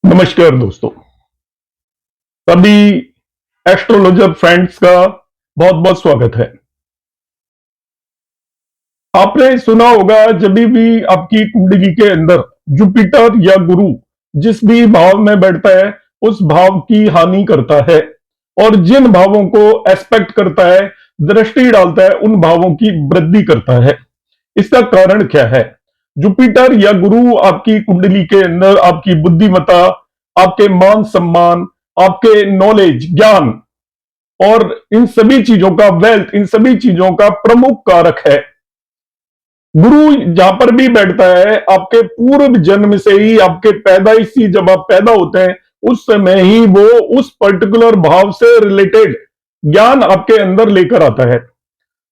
नमस्कार दोस्तों। सभी एस्ट्रोलॉजर फ्रेंड्स का बहुत बहुत स्वागत है। आपने सुना होगा जब भी आपकी कुंडली के अंदर जुपिटर या गुरु जिस भी भाव में बैठता है उस भाव की हानि करता है और जिन भावों को एस्पेक्ट करता है, दृष्टि डालता है, उन भावों की वृद्धि करता है। इसका कारण क्या है? जुपिटर या गुरु आपकी कुंडली के अंदर आपकी बुद्धिमत्ता, आपके मान सम्मान, आपके नॉलेज ज्ञान और इन सभी चीजों का वेल्थ, इन सभी चीजों का प्रमुख कारक है। गुरु जहां पर भी बैठता है आपके पूर्व जन्म से ही, आपके पैदाइशी जब आप पैदा होते हैं उस समय ही वो उस पर्टिकुलर भाव से रिलेटेड ज्ञान आपके अंदर लेकर आता है।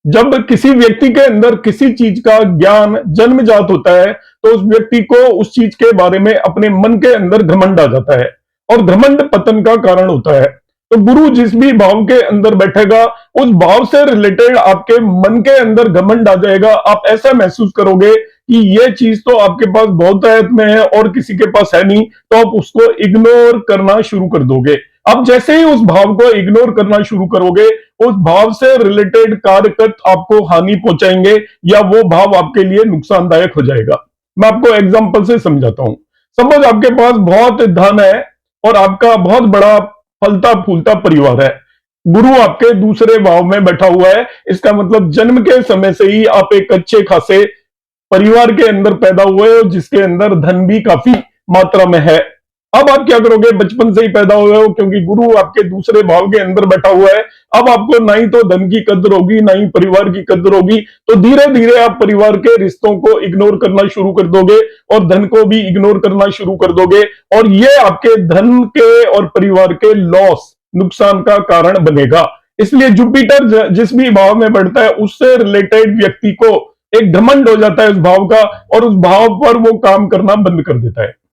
जब किसी व्यक्ति के अंदर किसी चीज का ज्ञान जन्मजात होता है तो उस व्यक्ति को उस चीज के बारे में अपने मन के अंदर घमंड आ जाता है और घमंड पतन का कारण होता है। तो गुरु जिस भी भाव के अंदर बैठेगा उस भाव से रिलेटेड आपके मन के अंदर घमंड आ जाएगा। आप ऐसा महसूस करोगे कि ये चीज तो आपके पास बहुत आयत में है और किसी के पास है नहीं, तो आप उसको इग्नोर करना शुरू कर दोगे। अब जैसे ही उस भाव को इग्नोर करना शुरू करोगे उस भाव से रिलेटेड कारक आपको हानि पहुंचाएंगे या वो भाव आपके लिए नुकसानदायक हो जाएगा। मैं आपको एग्जांपल से समझाता हूं। सपोज आपके पास बहुत धन है और आपका बहुत बड़ा फलता फूलता परिवार है। गुरु आपके दूसरे भाव में बैठा हुआ है, इसका मतलब जन्म के समय से ही आप एक अच्छे खासे परिवार के अंदर पैदा हुए हो जिसके अंदर धन भी काफी मात्रा में है। अब आप क्या करोगे? बचपन से ही पैदा हुए हो, क्योंकि गुरु आपके दूसरे भाव के अंदर बैठा हुआ है। अब आपको ना ही तो धन की कद्र होगी ना ही परिवार की कद्र होगी, तो धीरे धीरे आप परिवार के रिश्तों को इग्नोर करना शुरू कर दोगे और धन को भी इग्नोर करना शुरू कर दोगे और ये आपके धन के और परिवार के लॉस, नुकसान का कारण बनेगा। इसलिए जुपिटर जिस भी भाव में बढ़ता है उससे रिलेटेड व्यक्ति को एक घमंड हो जाता है उस भाव का और उस भाव पर वो काम करना बंद कर देता है।